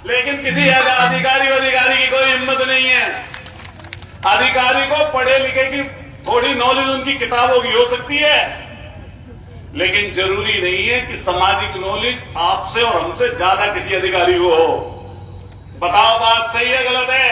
लेकिन किसी अधिकारी की कोई हिम्मत नहीं है। अधिकारी को पढ़े लिखे की थोड़ी नॉलेज उनकी किताबों की हो सकती है, लेकिन जरूरी नहीं है कि सामाजिक नॉलेज आपसे और हमसे ज्यादा किसी अधिकारी को हो। बताओ बात सही है गलत है?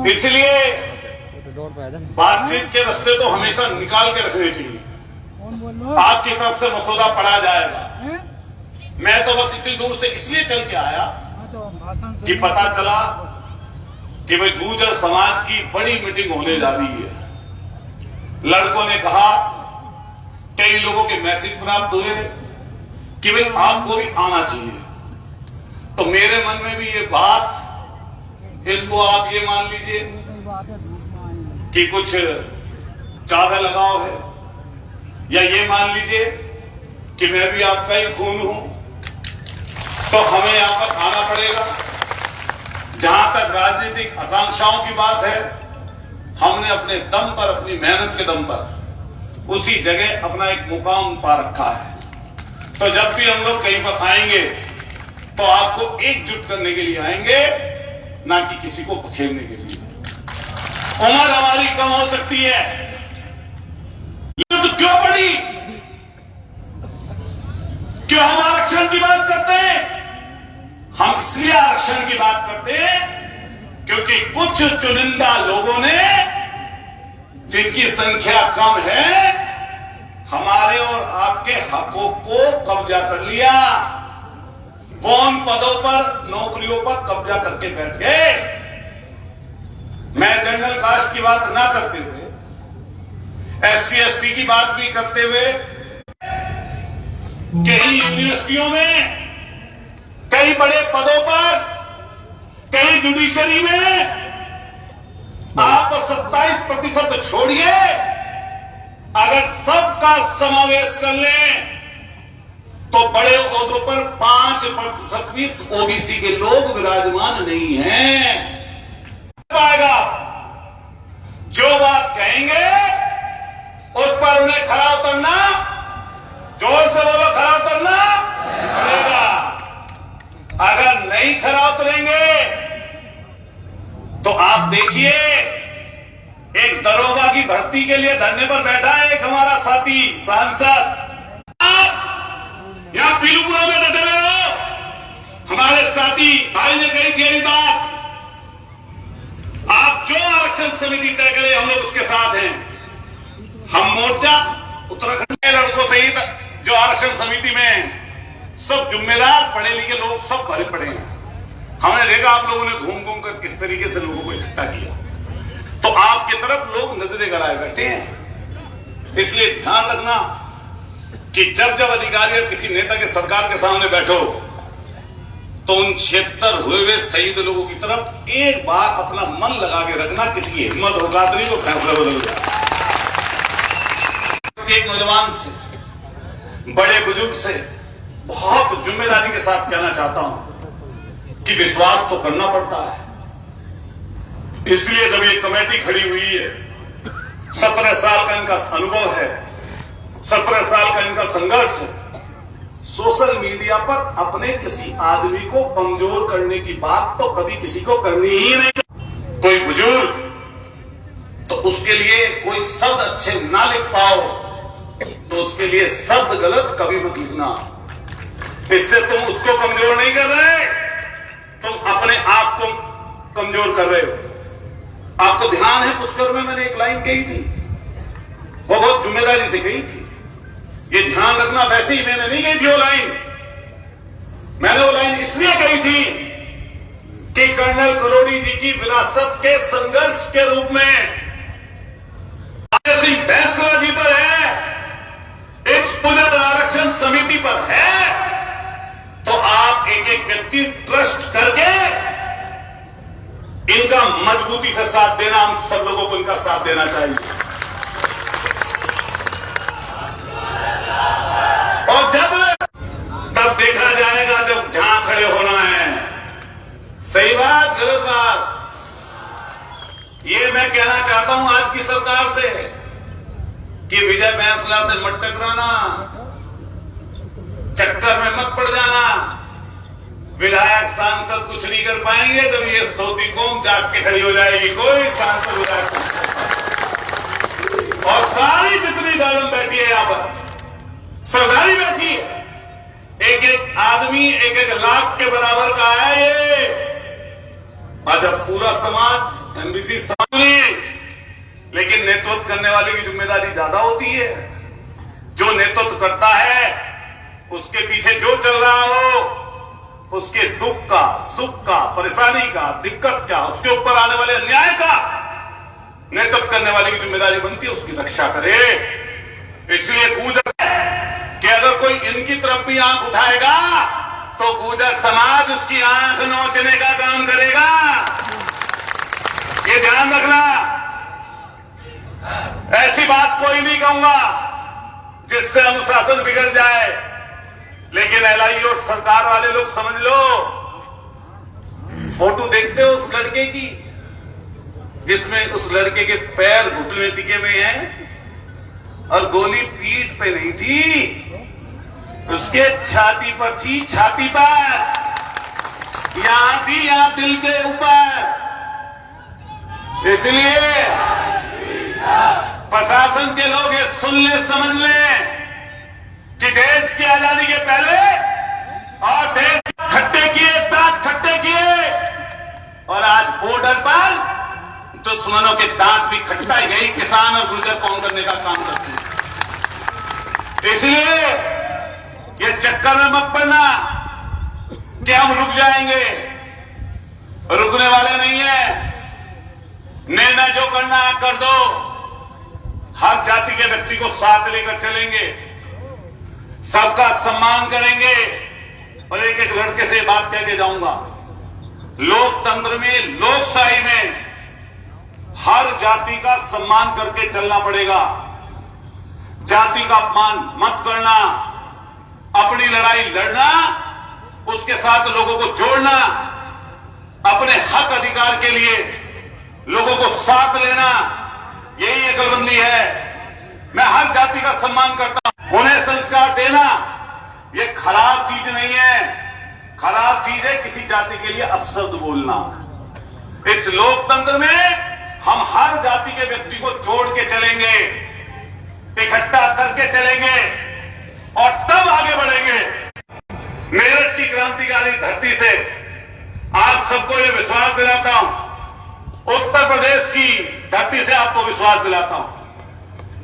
इसलिए बातचीत के रास्ते तो हमेशा निकाल के रखने चाहिए। आपकी तरफ से मसौदा पढ़ा जाएगा। मैं तो बस इतनी दूर से इसलिए चल के आया कि पता चला कि भाई गुर्जर समाज की बड़ी मीटिंग होने जा रही है। लड़कों ने कहा, कई लोगों के मैसेज प्राप्त हुए कि भाई आपको भी आना चाहिए। तो मेरे मन में भी ये बात, इसको आप ये मान लीजिए कि कुछ ज्यादा लगाव है, या ये मान लीजिए कि मैं भी आपका ही खून हूं, तो हमें यहां पर आना पड़ेगा। जहां तक राजनीतिक आकांक्षाओं की बात है, हमने अपने दम पर, अपनी मेहनत के दम पर उसी जगह अपना एक मुकाम पा रखा है। तो जब भी हम लोग कहीं पर आएंगे तो आपको एकजुट करने के लिए आएंगे, ना कि किसी को बखेरने के लिए। उम्र हमारी कम हो सकती है, तो क्यों पड़ी? क्यों हम आरक्षण की बात करते हैं? हम इसलिए आरक्षण की बात करते हैं क्योंकि कुछ चुनिंदा लोगों ने, जिनकी संख्या कम है, हमारे और आपके हकों को कब्जा कर लिया। वो उन पदों पर, नौकरियों पर कब्जा करके बैठ गए। मैं जनरल कास्ट की बात ना करते हुए, SC ST की बात भी करते हुए, कई यूनिवर्सिटियों में, कई बड़े पदों पर, कई जुडिशरी में आप 27% छोड़िए, अगर सबका समावेश कर लें तो बड़े ओहदों पर 5% भी OBC के लोग विराजमान नहीं हैं। पाएगा जो बात कहेंगे उस पर उन्हें खरा उतरना, जोर से बोलो, खरा उतरना पड़ेगा। अगर नहीं खरा उतरेंगे तो आप देखिए, एक दरोगा की भर्ती के लिए धरने पर बैठा है एक हमारा साथी सांसद। आप यहां पीलूपुरा में डटे हुए हो। हमारे साथी भाई ने कही थी यही बात, आप जो आरक्षण समिति तय करें हम लोग उसके साथ हैं। हम मोर्चा उत्तराखंड के लड़कों सहित जो आरक्षण समिति में सब जिम्मेदार पढ़े लिखे लोग सब भरे पड़े हैं। हमने देखा आप लोगों ने घूम घूम कर किस तरीके से लोगों को इकट्ठा किया, तो आपकी तरफ लोग नजरें गड़ाए बैठे हैं। इसलिए ध्यान रखना कि जब जब अधिकारी और किसी नेता के सरकार के सामने बैठो तो उन 76 हुए शहीद लोगों की तरफ एक बार अपना मन लगा के रखना। किसी की हिम्मत औकात नहीं तो फैसला बदल जाए। एक नौजवान से, बड़े बुजुर्ग से बहुत जिम्मेदारी के साथ कहना चाहता हूं कि विश्वास तो करना पड़ता है। इसलिए जब ये कमेटी खड़ी हुई है, 17 साल का इनका अनुभव है, 17 साल का इनका संघर्ष है। सोशल मीडिया पर अपने किसी आदमी को कमजोर करने की बात तो कभी किसी को करनी ही नहीं। कोई बुजुर्ग तो उसके लिए कोई शब्द अच्छे ना लिख पाओ तो उसके लिए शब्द गलत कभी मत लिखना। इससे तुम उसको कमजोर नहीं कर रहे, तुम अपने आप को कमजोर कर रहे हो। आपको ध्यान है पुष्कर में मैंने एक लाइन कही थी, वो बहुत जिम्मेदारी से कही थी। ये ध्यान रखना, वैसे ही मैंने नहीं कही थी वो लाइन। मैंने वो लाइन इसलिए कही थी कि कर्नल करोड़ी जी की विरासत के संघर्ष के रूप में सिंह फैसला जी पर है, इस पुनः आरक्षण समिति पर है, तो आप एक एक व्यक्ति ट्रस्ट करके इनका मजबूती से साथ देना, हम सब लोगों को इनका साथ देना चाहिए। और तब देखा जाएगा जब जहां खड़े होना है। सही बात, गलत बात, ये मैं कहना चाहता हूं आज की सरकार से कि विजय बैंसला से मत टकराना, चक्कर में मत पड़ जाना। विधायक सांसद कुछ नहीं कर पाएंगे जब ये सोती कौम जाग के खड़ी हो जाएगी। कोई सांसद विधायक और सारी जितनी दालम बैठी है यहां पर सरदारी बैठी है, एक एक आदमी एक एक लाख के बराबर का है ये। और जब पूरा समाज एमबीसी समझ, लेकिन नेतृत्व करने वाले की जिम्मेदारी ज्यादा होती है। जो नेतृत्व करता है उसके पीछे जो चल रहा हो, उसके दुख का, सुख का, परेशानी का, दिक्कत का, उसके ऊपर आने वाले अन्याय का नेतृत्व करने वाले की जिम्मेदारी बनती है उसकी रक्षा करे। इसलिए गुर्जर कि अगर कोई इनकी तरफ भी आंख उठाएगा तो गुर्जर समाज उसकी आंख नोचने का काम करेगा। ये ध्यान रखना। ऐसी बात कोई नहीं कहूंगा जिससे अनुशासन बिगड़ जाए, लेकिन एलआई और सरकार वाले लोग समझ लो। फोटो देखते हो उस लड़के की जिसमें उस लड़के के पैर घुटने में टिके हुए हैं और गोली पीठ पे नहीं थी, उसके छाती पर थी, छाती पर, यहां भी, यहां दिल के ऊपर। इसलिए प्रशासन के लोग ये सुन ले, समझ ले कि देश की आजादी के पहले और देश खट्टे किए, दांत खट्टे किए, और आज बॉर्डर पर दुश्मनों के दांत भी खट्टा यही किसान और गुर्जर कौन करने का काम करते हैं। इसलिए ये चक्कर में मत पड़ना कि हम रुक जाएंगे, रुकने वाले नहीं है। निर्णय जो करना है कर दो। हर जाति के व्यक्ति को साथ लेकर चलेंगे, सबका सम्मान करेंगे। और एक एक लड़के से बात कह के जाऊंगा, लोकतंत्र में, लोकशाही में हर जाति का सम्मान करके चलना पड़ेगा। जाति का अपमान मत करना, अपनी लड़ाई लड़ना, उसके साथ लोगों को जोड़ना, अपने हक अधिकार के लिए लोगों को साथ लेना, यही अकलमंदी है। मैं हर जाति का सम्मान करता हूं, उन्हें संस्कार देना ये खराब चीज नहीं है। खराब चीज है किसी जाति के लिए अपशब्द बोलना। इस लोकतंत्र में हम हर जाति के व्यक्ति को जोड़ के चलेंगे, इकट्ठा करके चलेंगे और तब आगे बढ़ेंगे। मेरठ की क्रांतिकारी धरती से आप सबको ये विश्वास दिलाता हूं, उत्तर प्रदेश की धरती से आपको विश्वास दिलाता हूं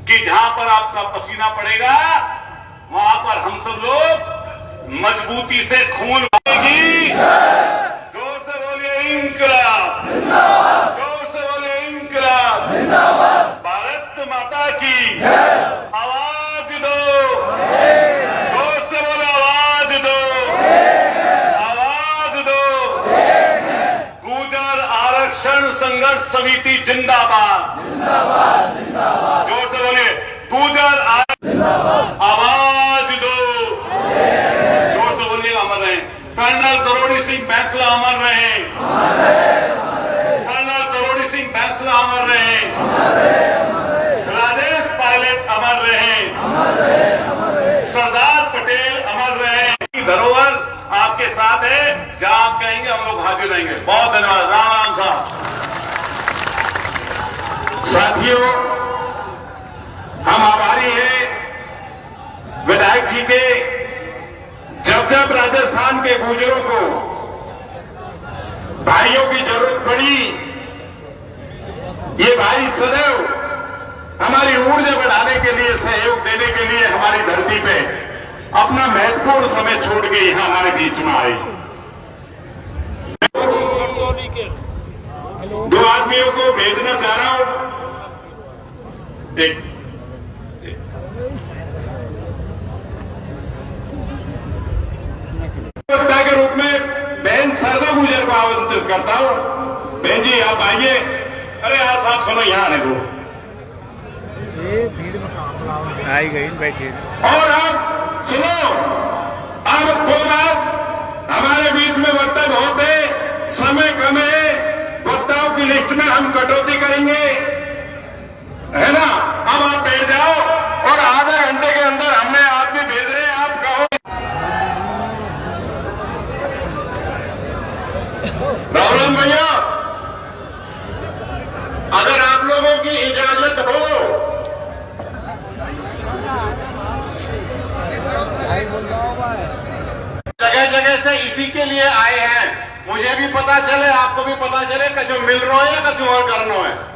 कि जहां पर आपका पसीना पड़ेगा वहां पर हम सब लोग मजबूती से खून बहेगी। जोर से बोलिए इंकलाब, जोर से बोलिए इंकलाब, भारत माता की आवाज दो, जोर से बोलो आवाज दो, आवाज दो। गुर्जर आरक्षण संघर्ष समिति जिंदाबाद, जिंदाबाद, जिंदाबाद। जोर से बोलिए गुर्जर आवाज दो, जोर से बोलिए अमर रहे। कर्नल करोड़ी सिंह बैंसला अमर रहे, कर्नल करोड़ी सिंह बैंसला अमर रहे, राजेश पायलट अमर रहे, सरदार पटेल अमर रहे। धरोहर आपके साथ है, जहां आप कहेंगे हम लोग हाजिर रहेंगे। बहुत धन्यवाद। राम राम साहब। साथियों, हम आभारी हैं विधायक जी के। जब जब राजस्थान के गुर्जरों को भाइयों की जरूरत पड़ी, ये भाई सदैव हमारी ऊर्जा बढ़ाने के लिए, सहयोग देने के लिए हमारी धरती पे अपना महत्वपूर्ण समय छोड़ के यहां हमारे बीच में आए। दो आदमियों को भेजना चाह रहा हूं। एक के रूप में बहन सरदा गुर्जर को आमंत्रित करता हूं। बहन जी आप आइए। अरे यार साहब सुनो, यहां आने दो। आई गई बैठिए। और आप सुनो, अब दो बात हमारे बीच में वक्ता बहुत है, समय कम है, वक्ताओं की लिस्ट में हम कटौती करेंगे, है ना। अब आप बैठ जाओ और आधे घंटे के अंदर हमने आदमी भेज रहे हैं, आप कहो। राम राम भैया, अगर आप लोगों की इजाजत हो जगह जगह से इसी के लिए आए हैं, मुझे भी पता चले आपको भी पता चले कछु मिल रहा है या कछु और करना है।